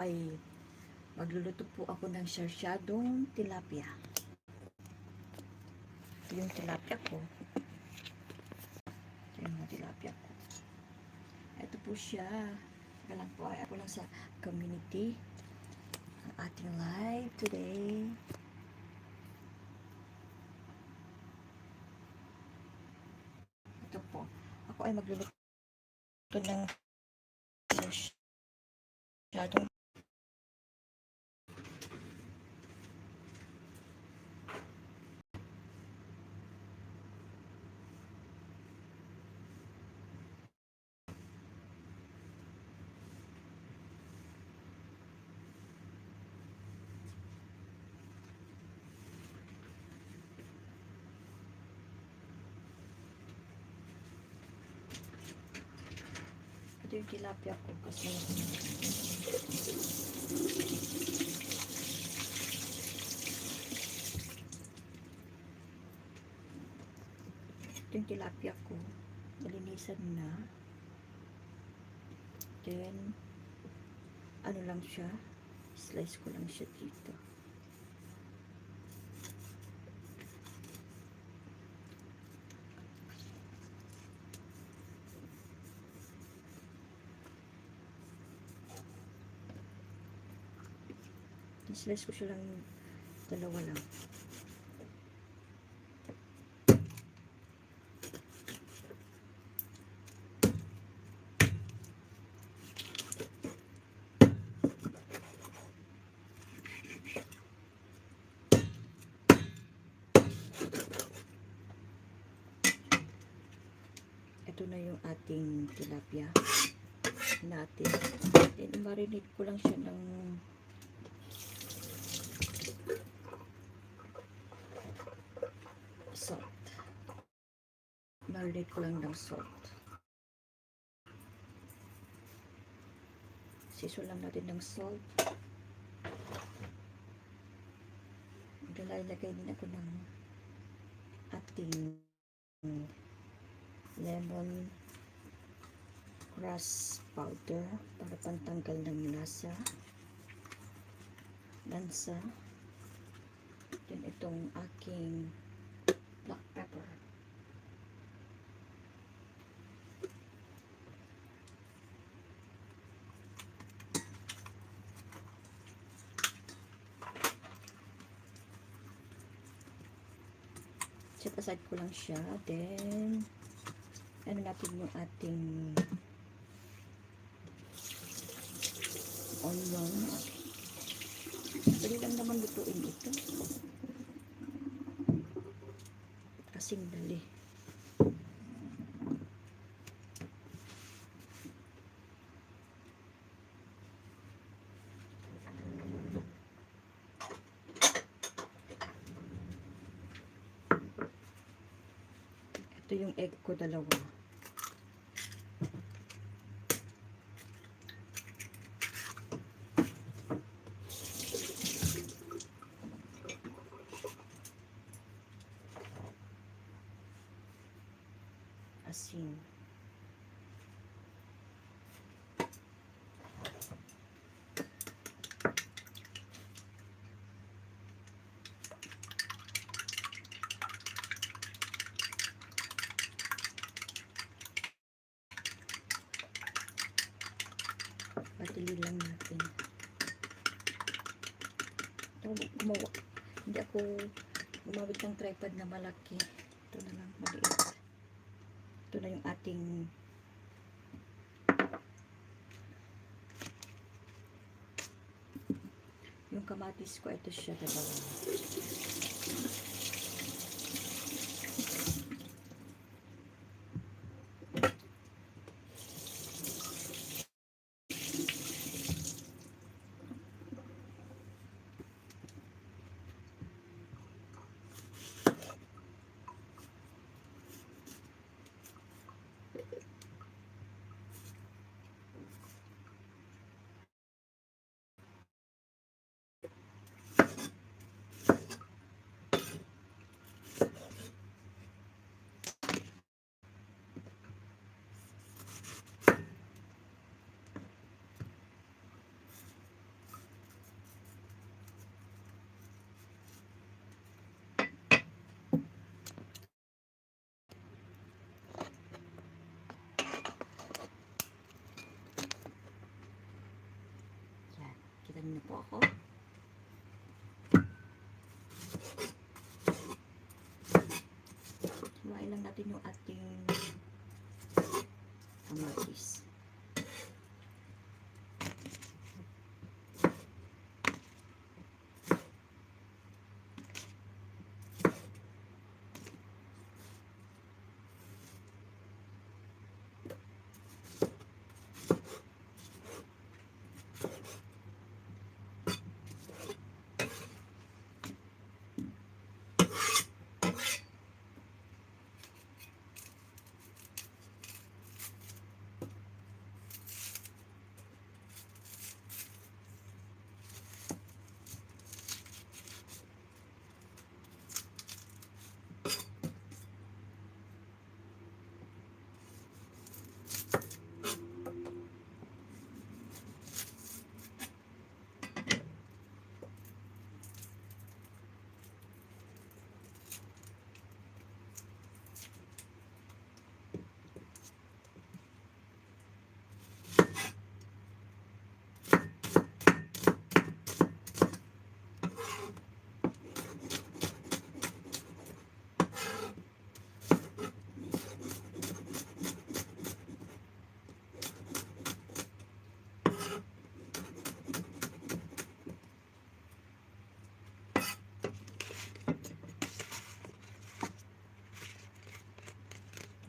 ay magluluto po ako ng sarsyadong tilapia. Ito yung tilapia ko. Ito yung mga tilapia ko. Ito po siya. Teka lang po, ay ako lang sa community. Ang ating live today. Ito po. Ako ay magluluto ng sarsyadong ito yung tilapia ko kasi ito yung tilapia ko, nalinisan na. Then ano lang siya, slice ko lang siya dito. Slice ko siya lang, dalawa lang. Ito na yung ating tilapia natin. Then, marinate ko lang siya ng salt. Marinate ko lang ng salt. Season lang natin ng salt. Lalagay din ako ng ating lemon grass powder para pantanggal ng lansa. Then itong aking black pepper. Set aside ko lang siya. Then ano natin yung ating onion. Dali lang naman lutuin ito. Kasing dali. Ito yung egg ko, dalawa. Asin. Patili lang natin. Hindi ako gumamit ng tripod na malaki. Ito na lang, maliit. Ito na yung ating yung kamatis ko. Ito siya, dalawa. Nakikita niyo na po ako. Hiwain lang natin yung ating kamatis.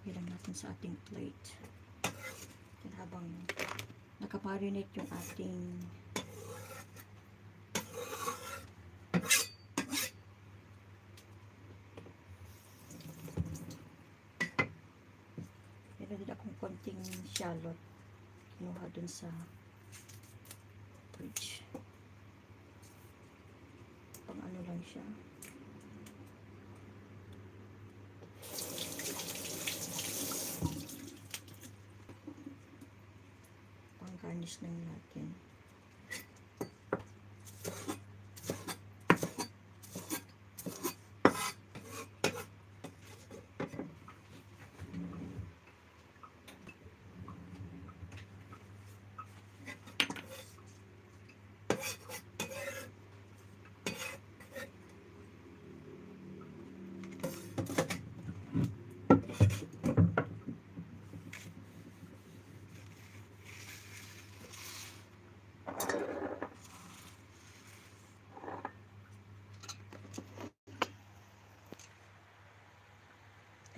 Lagyan natin sa ating plate. Yan, habang nakaparinate yung ating meron din akong konting shallot kinuha dun sa fridge. Pang ano lang siya. Garnish lang natin.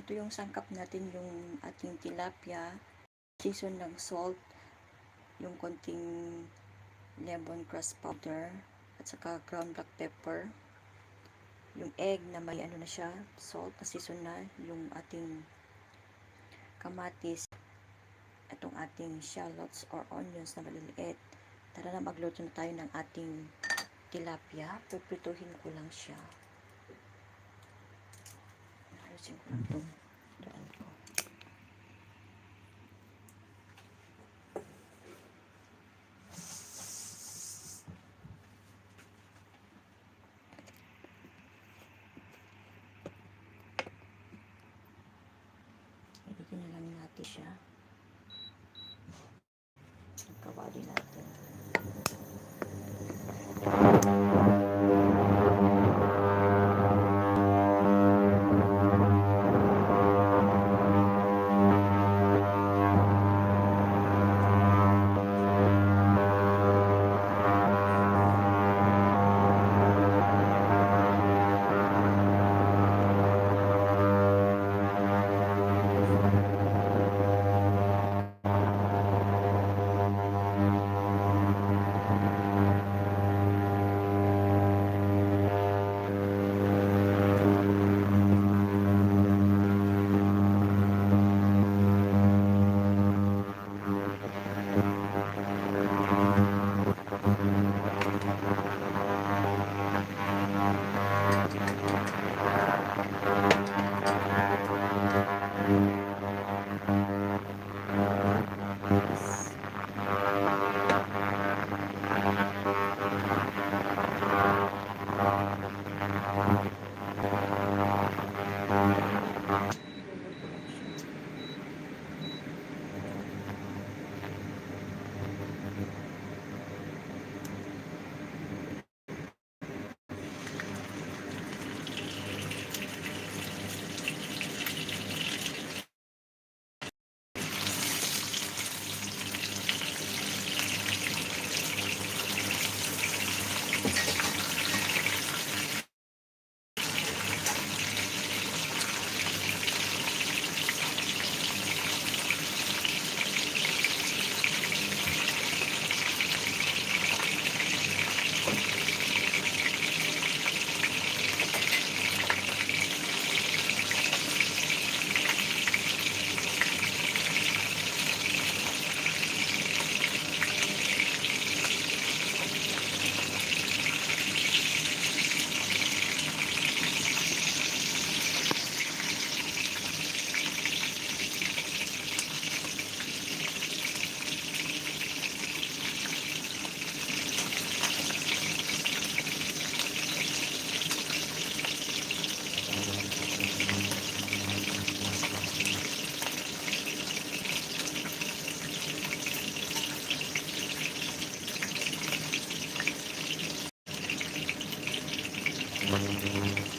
Ito yung sangkap natin, yung ating tilapia. Season ng salt, yung konting lemon grass powder, at saka ground black pepper. Yung egg na may ano na siya, salt na season na, yung ating kamatis, itong ating shallots or onions na maliliit. Tara na, magluto na tayo ng ating tilapia. Puprituhin ko lang siya. Ayusin ko lang itong daan ko. Ilagyan na lang natin siya. Kawali natin. Okay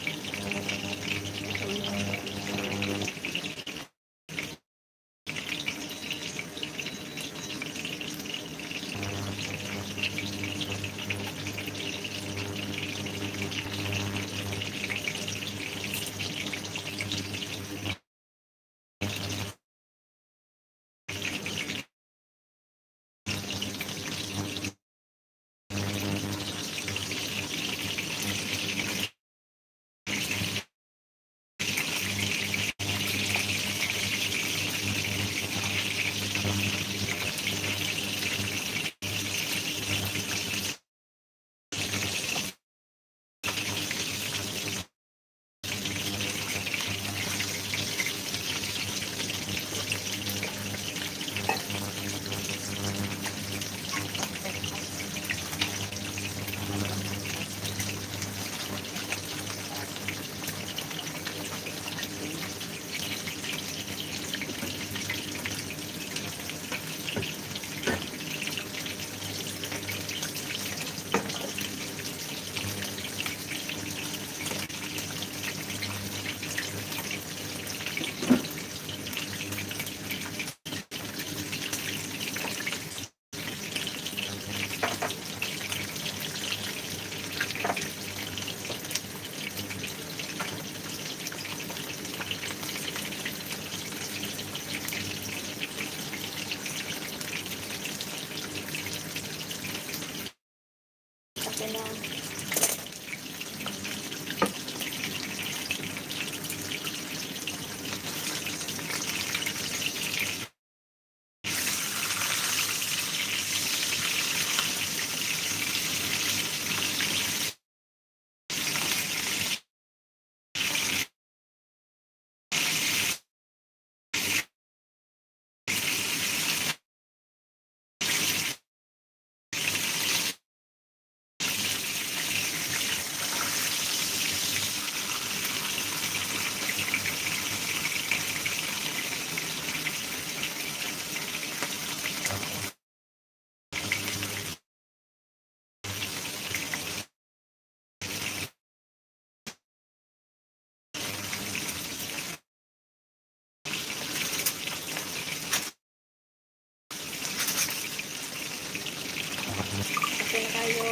na. Okay na tayo.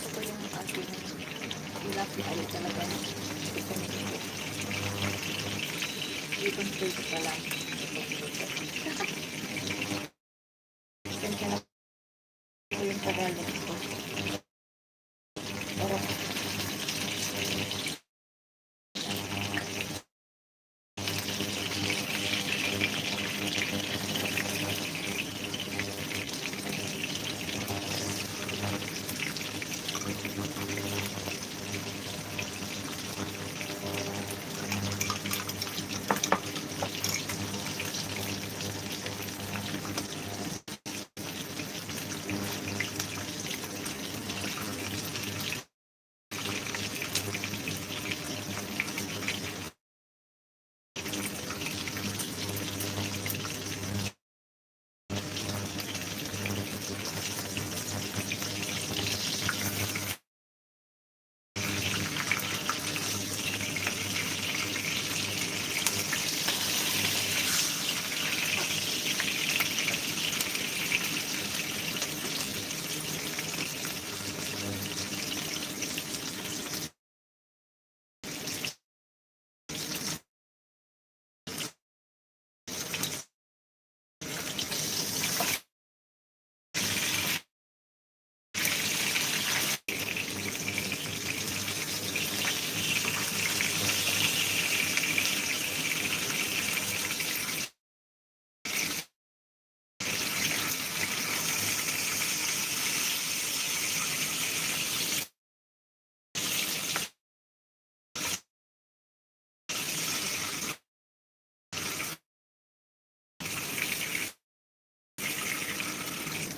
Ito yung ating tilapia ay talaga. Itong pwede pa lang. Sensya na po yung Tagalog ko. Pero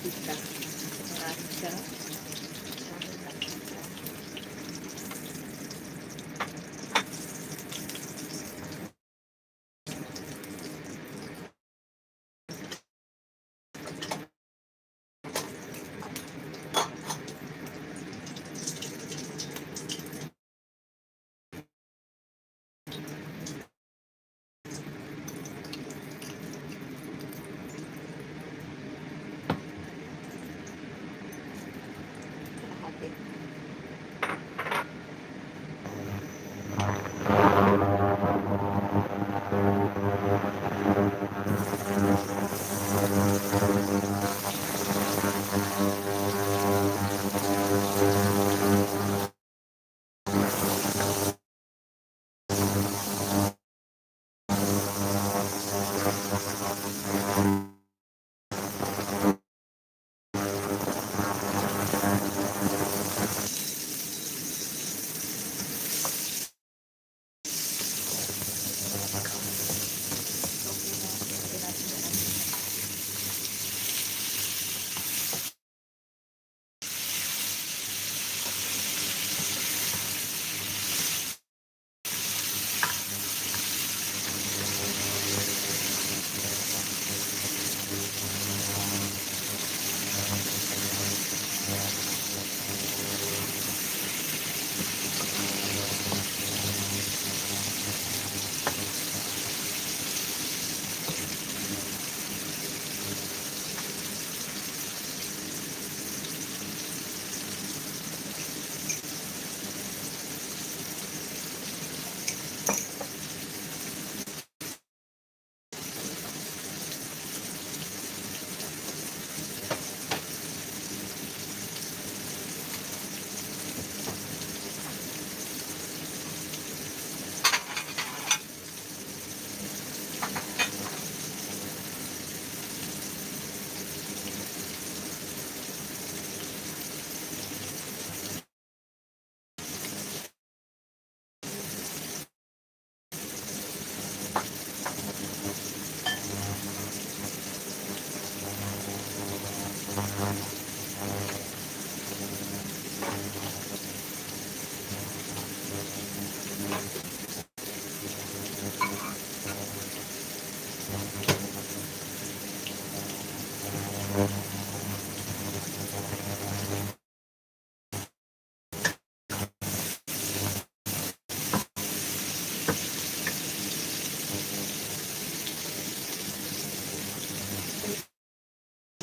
mantika. Marami siya. Marami mantika. Kalahati. Okay na. Lagyan natin yung mantika.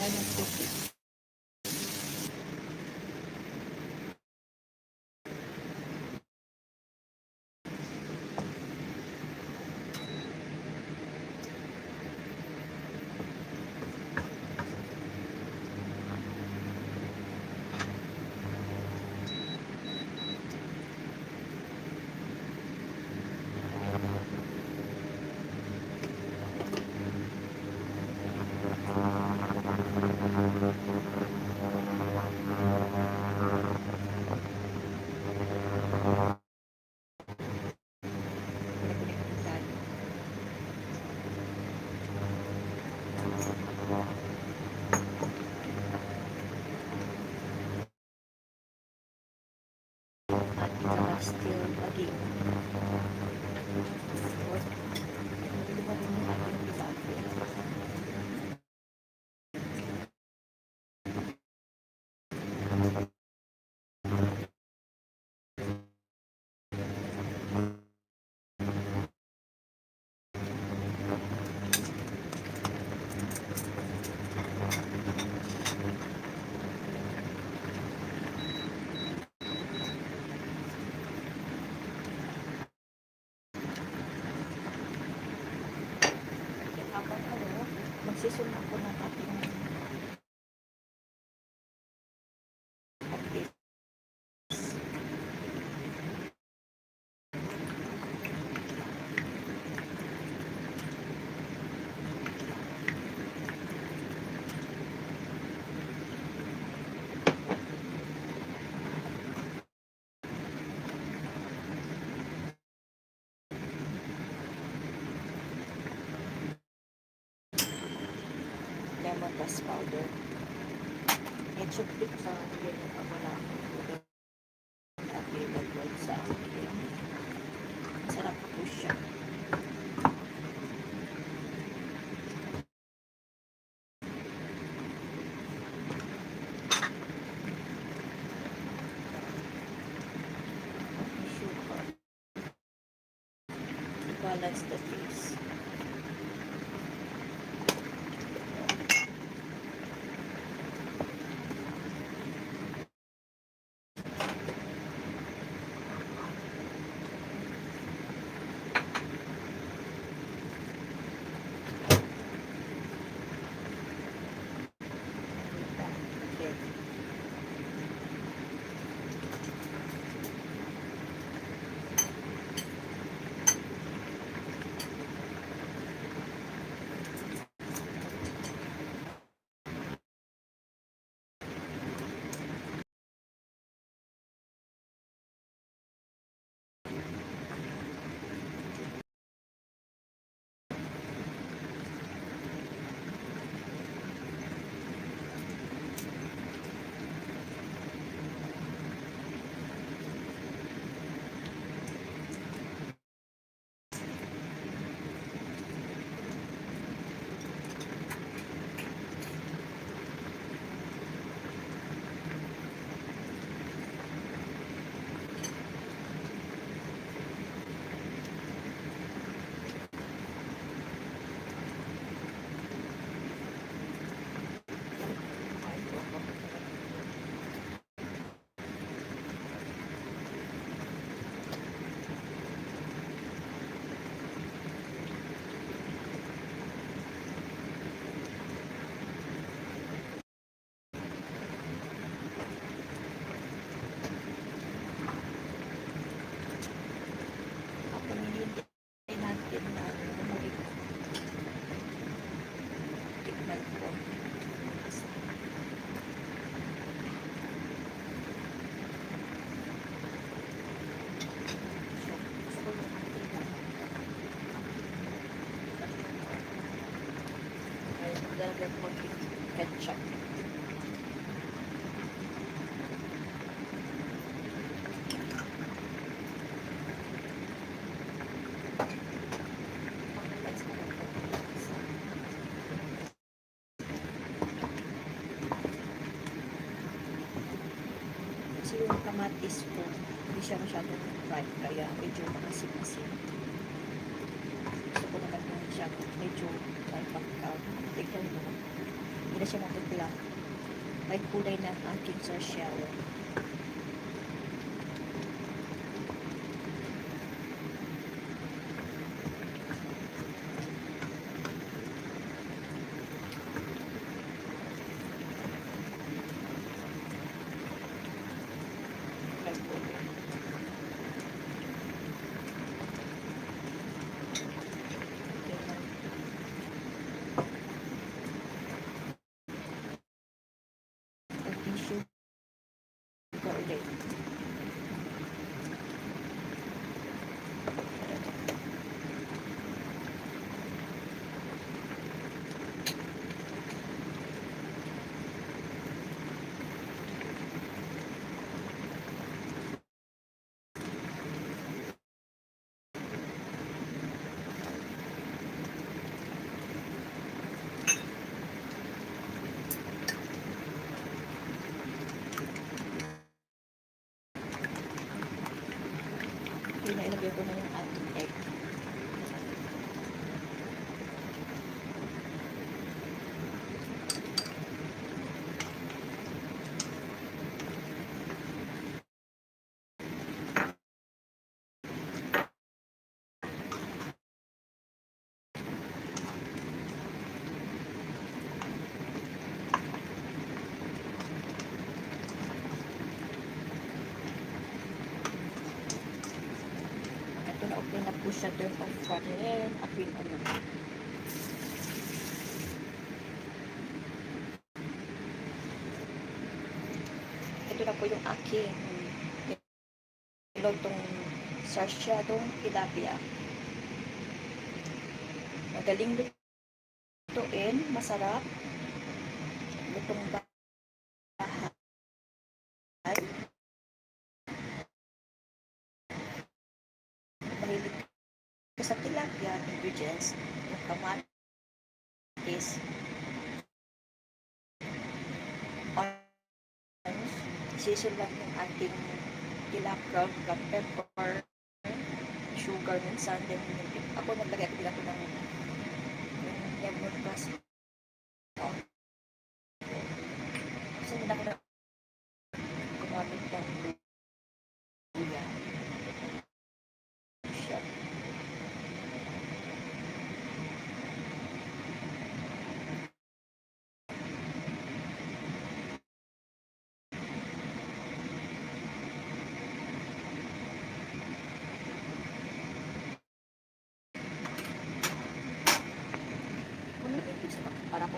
Ayan ang tubig. Pinag-iinitan. Mantika still maging hot. Hindi pa rin yung ating tilapia. Habang magsisunod ako ng ating update. Lemon grass powder. ketchup dito sa akin. Wala akong lugar na available sa akin. Sarap po siya. Sugar. Balance the taste. Lalagyan ko ketchup. Kasi yung kamatis ko, hindi siya masyadong fried, kaya medyo makasim-asim. Gusto ko naman yung siya medyo may pagkaw. Tignan mo. Hindi na siya mapupula. May kulay na ang aking sarsyao. Ilagay ko na yung ating egg. Okay na po siya, turn off pa rin. Apin ano. Ito na po yung aking lutong sarsyadong tilapia. Magaling lutuin, masarap. Lutong bahay. ingredients. Yung kamatis, onions, season lang yung ating tilapia, black pepper, sugar minsan, then ako naglagay ako ng lemongrass powder. Kasi hindi ako na gumamit ng luya. Siya. Para po.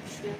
Sure.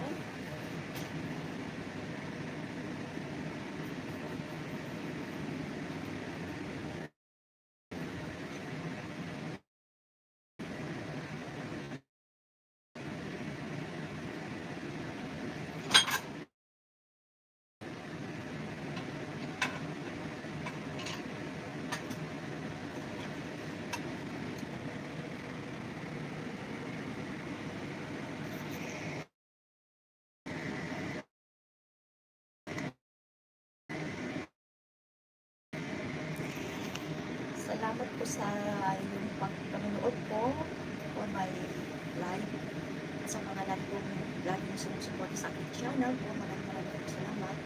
Salamat po sa inyong panonood po on my live at sa mga laging sumusuporta sa aking channel po. Maraming salamat.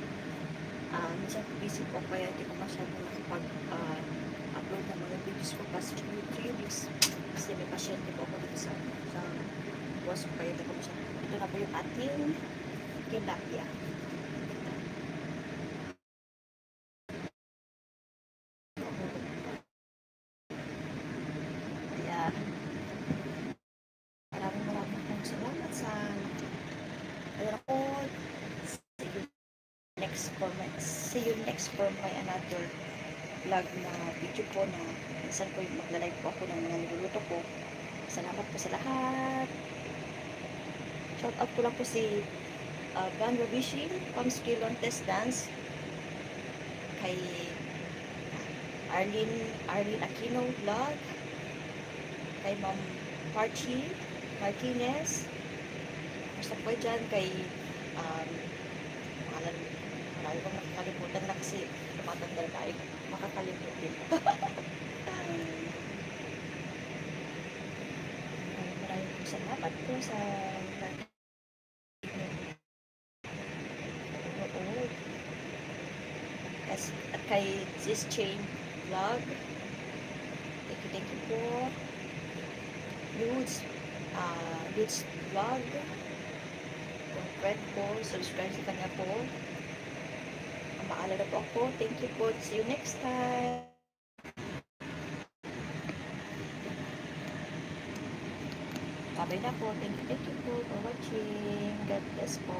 Minsan busy po kaya hindi ko masyadong nakipag-upload ng mga videos ko past 3 weeks kasi may pasyente po ako dito sa boss ko kaya hindi ko masyadong. Ito na po yung ating tilapia. Maraming pong salamat sa panonood. See you next for my another vlog na video po na minsan po yung magla-live po ako ng mga niluluto ko. Salamat po sa lahat. Shout out ko lang po si Van Robishi, Pamskilon Test Dance, kay Arlene Aquino Vlog, kay Ma'am Parchi Martinez, basta po dyan kay marami kong nakakalimutan na kasi tumatanda na tayo, makakalimutin. Maraming po salamat po sa panonood. At kay Sis Chain Vlog, thank you po. Ludes Vlog, kung friend po, subscribe sa kanya po. Maalala po ako. Thank you po. See you next time. Bye na po. Thank you po for watching. God bless po.